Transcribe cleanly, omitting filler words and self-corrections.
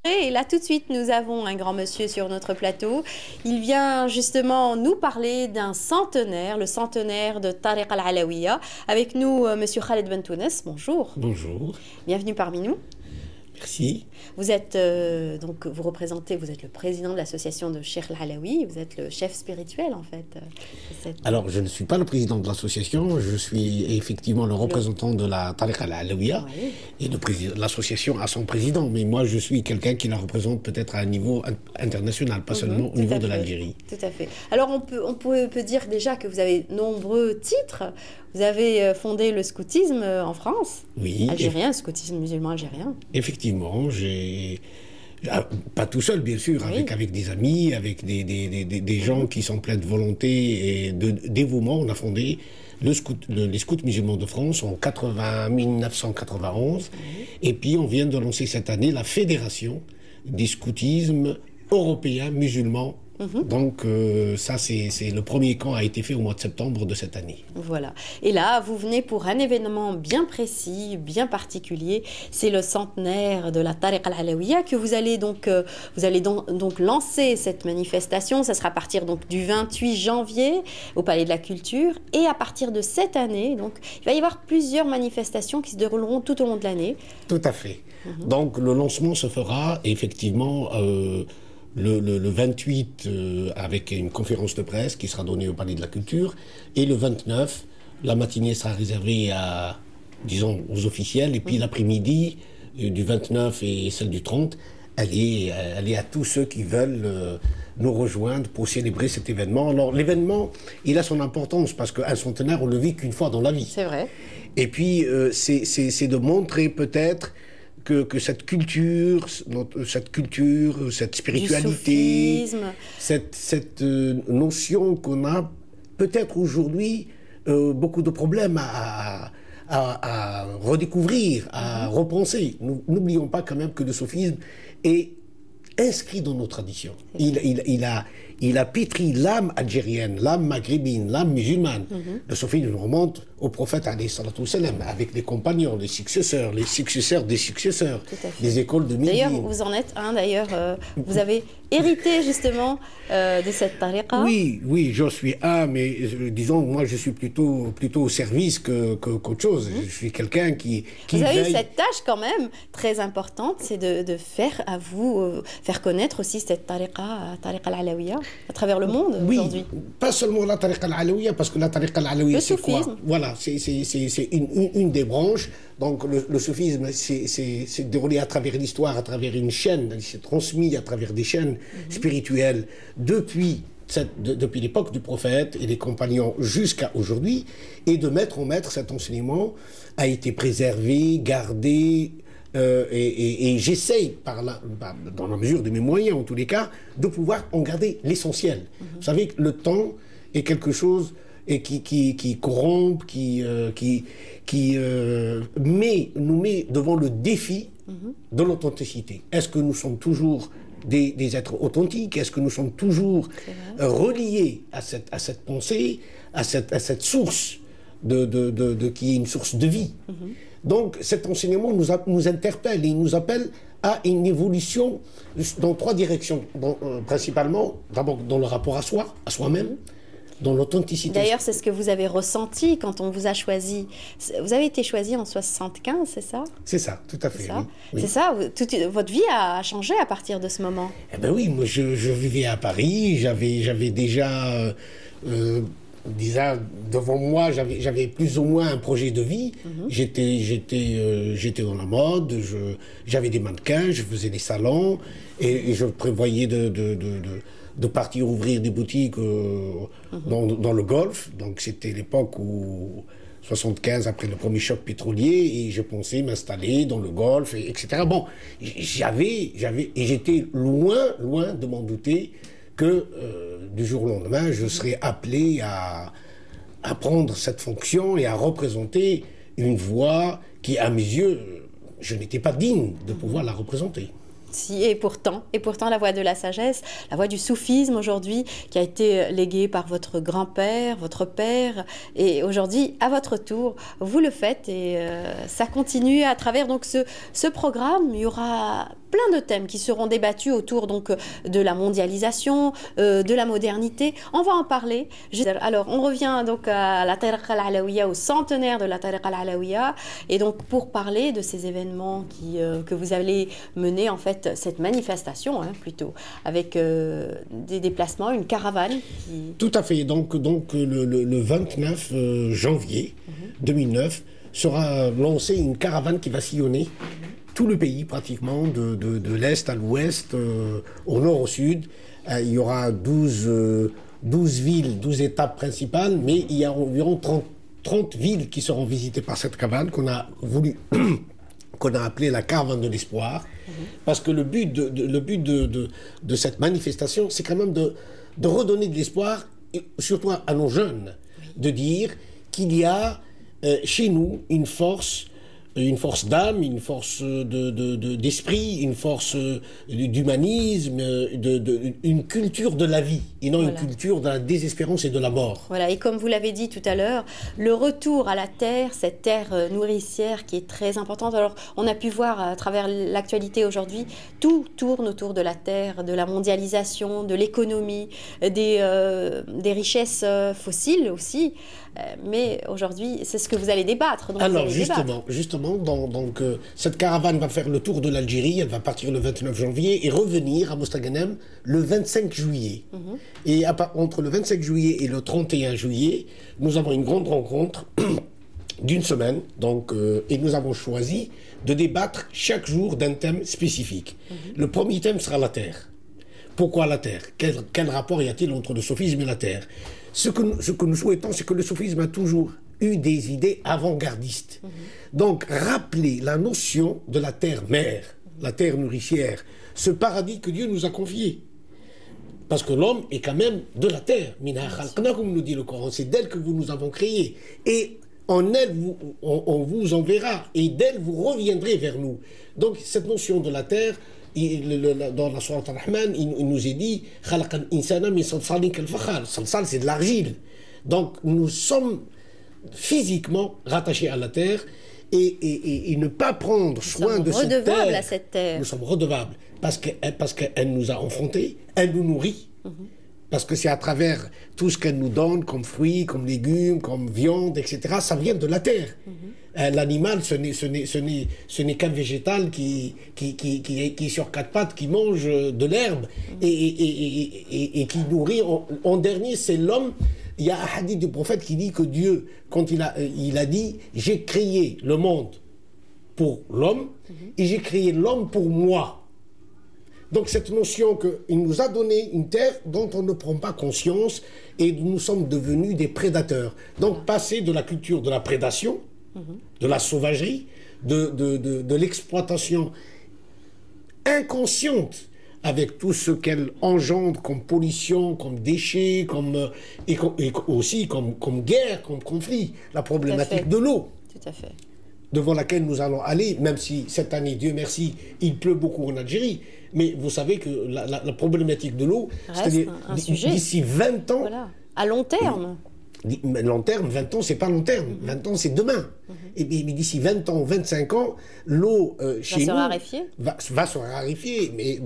Et là, tout de suite, nous avons un grand monsieur sur notre plateau. Il vient justement nous parler d'un centenaire, le centenaire de Tariqa al-Alawiya. Avec nous, monsieur Khaled Bentounes. Bonjour. Bonjour. Bienvenue parmi nous. Merci. Vous êtes donc vous représentez, vous êtes le président de l'association de Cheikh Al-Alawi, vous êtes le chef spirituel en fait. Alors je ne suis pas le président de l'association, je suis effectivement le représentant de la Tariqa Al-Alawiya et l'association a son président, mais moi je suis quelqu'un qui la représente peut-être à un niveau international, pas seulement au niveau de l'Algérie. Tout à fait. Alors on peut dire déjà que vous avez nombreux titres. Vous avez fondé le scoutisme en France, algérien, scoutisme musulman algérien. Effectivement, pas tout seul bien sûr, avec des amis, avec des gens qui sont pleins de volonté et de dévouement. On a fondé les scouts musulmans de France en 1991 et puis on vient de lancer cette année la fédération des scoutismes européens musulmans. Donc ça c'est le premier camp a été fait au mois de septembre de cette année. Voilà. Et là vous venez pour un événement bien précis, bien particulier. C'est le centenaire de la Tariqa al-Alawiya que vous allez donc lancer cette manifestation. Ça sera à partir donc du 28 janvier au Palais de la Culture et à partir de cette année donc il va y avoir plusieurs manifestations qui se dérouleront tout au long de l'année. Tout à fait. Donc le lancement se fera effectivement le 28 avec une conférence de presse qui sera donnée au Palais de la Culture et le 29, la matinée sera réservée disons, aux officiels et puis l'après-midi du 29 et celle du 30, elle est à tous ceux qui veulent nous rejoindre pour célébrer cet événement. Alors l'événement, il a son importance parce qu'un centenaire, on le vit qu'une fois dans la vie. C'est vrai. Et puis c'est de montrer peut-être que cette culture, cette spiritualité, cette notion qu'on a peut-être aujourd'hui beaucoup de problèmes à redécouvrir, à repenser. N'oublions pas quand même que le soufisme est inscrit dans nos traditions. Il a pétri l'âme algérienne, l'âme maghrébine, l'âme musulmane. Le soufisme remonte au prophète alayhi salatu wassalam, avec les compagnons, les successeurs des successeurs, les écoles de Médine. D'ailleurs, vous en êtes un, vous avez hérité justement de cette tariqa. Oui, je suis un, mais disons, moi je suis plutôt au service qu'autre chose. Je suis quelqu'un qui Vous avez veille... eu cette tâche quand même très importante, c'est de faire faire connaître aussi cette tariqa al-Alawiya à travers le monde aujourd'hui. Pas seulement la Tariqa al-Alawiya, parce que la Tariqa al-Alawiya, c'est quoi? Voilà, c'est une des branches. Donc le soufisme s'est déroulé à travers l'histoire, à travers une chaîne, il s'est transmis à travers des chaînes spirituelles depuis l'époque du prophète et des compagnons jusqu'à aujourd'hui. Et de maître en maître, cet enseignement a été préservé, gardé, et j'essaye, dans la mesure de mes moyens en tous les cas, de pouvoir en garder l'essentiel. Vous savez que le temps est quelque chose qui corrompt, qui nous met devant le défi de l'authenticité. Est-ce que nous sommes toujours des êtres authentiques? Est-ce que nous sommes toujours reliés à cette pensée, à cette source qui est une source de vie? Donc cet enseignement nous interpelle et il nous appelle à une évolution dans trois directions, principalement d'abord dans le rapport à soi, à soi-même, dans l'authenticité. D'ailleurs, c'est ce que vous avez ressenti quand on vous a choisi. Vous avez été choisi en 75, c'est ça? C'est ça, tout à fait. C'est ça, votre vie a changé à partir de ce moment? Eh bien oui, moi je vivais à Paris, j'avais déjà... devant moi, j'avais plus ou moins un projet de vie. J'étais dans la mode, j'avais des mannequins, je faisais des salons et je prévoyais de partir ouvrir des boutiques dans le Golfe. Donc c'était l'époque où 75 après le premier choc pétrolier et je pensais m'installer dans le Golfe, etc. Bon, et j'étais loin de m'en douter que du jour au lendemain, je serais appelé à prendre cette fonction et à représenter une voix qui, à mes yeux, je n'étais pas digne de pouvoir la représenter. Si, et pourtant, la voie de la sagesse, la voie du soufisme aujourd'hui, qui a été léguée par votre grand-père, votre père, et aujourd'hui, à votre tour, vous le faites et ça continue à travers donc ce programme. Il y aura plein de thèmes qui seront débattus autour donc de la mondialisation, de la modernité. On va en parler. Alors, on revient donc à la Tariqa al-Alawiya, au centenaire de la Tariqa al-Alawiya, et donc pour parler de ces événements que vous allez mener, en fait, cette manifestation, plutôt, avec des déplacements, une caravane. Tout à fait. Donc le 29 janvier 2009 sera lancée une caravane qui va sillonner tout le pays pratiquement, de l'Est à l'Ouest, au Nord au Sud. Il y aura 12 villes, 12 étapes principales, mais il y a environ 30 villes qui seront visitées par cette caravane qu'on a appelée la caravane de l'espoir, parce que le but de cette manifestation, c'est quand même de redonner de l'espoir, surtout à nos jeunes, de dire qu'il y a chez nous une force d'âme, une force d'esprit, une force d'humanisme, une culture de la vie, et non une culture de la désespérance et de la mort. Voilà, et comme vous l'avez dit tout à l'heure, le retour à la terre, cette terre nourricière qui est très importante. Alors, on a pu voir à travers l'actualité aujourd'hui, tout tourne autour de la terre, de la mondialisation, de l'économie, des richesses fossiles aussi. Mais aujourd'hui, c'est ce que vous allez débattre. Donc alors, justement, cette caravane va faire le tour de l'Algérie. Elle va partir le 29 janvier et revenir à Mostaganem le 25 juillet. Et entre le 25 juillet et le 31 juillet, nous avons une grande rencontre d'une semaine. Et nous avons choisi de débattre chaque jour d'un thème spécifique. Le premier thème sera la Terre. Pourquoi la Terre? Quel rapport y a-t-il entre le soufisme et la Terre? Ce que nous souhaitons, c'est que le soufisme a toujours eu des idées avant-gardistes. Donc, rappeler la notion de la terre-mère, la terre nourricière, ce paradis que Dieu nous a confié. Parce que l'homme est quand même de la terre. Comme nous dit le Coran, c'est d'elle que vous nous avons créé. Et en elle, on vous enverra. Et d'elle, vous reviendrez vers nous. Donc, cette notion de la terre, dans la sourate Ar-Rahman, il nous est dit Salsal, c'est de l'argile. Donc nous sommes physiquement rattachés à la terre et ne pas prendre soin de cette terre. Nous sommes redevables à cette terre. Nous sommes redevables parce qu'elle nous a enfantés, elle nous nourrit. Parce que c'est à travers tout ce qu'elle nous donne comme fruits, comme légumes, comme viande, etc. Ça vient de la terre. L'animal, ce n'est qu'un végétal qui est sur quatre pattes, qui mange de l'herbe et qui nourrit. En dernier, c'est l'homme. Il y a un hadith du prophète qui dit que Dieu, quand il a dit « J'ai créé le monde pour l'homme et j'ai créé l'homme pour moi ». Donc cette notion qu'il nous a donné une terre dont on ne prend pas conscience et nous sommes devenus des prédateurs. Donc passer de la culture de la prédation, de la sauvagerie, de l'exploitation inconsciente avec tout ce qu'elle engendre comme pollution, comme déchets, et aussi comme guerre, comme conflit, la problématique de l'eau. Tout à fait. Devant laquelle nous allons aller, même si cette année, Dieu merci, il pleut beaucoup en Algérie. Mais vous savez que la problématique de l'eau, c'est-à-dire d'ici 20 ans... Voilà. À long terme. Long terme, 20 ans, c'est pas long terme. 20 ans, c'est demain. Et d'ici 20 ans, 25 ans, l'eau chez nous... Va se raréfier. Va se raréfier. Mais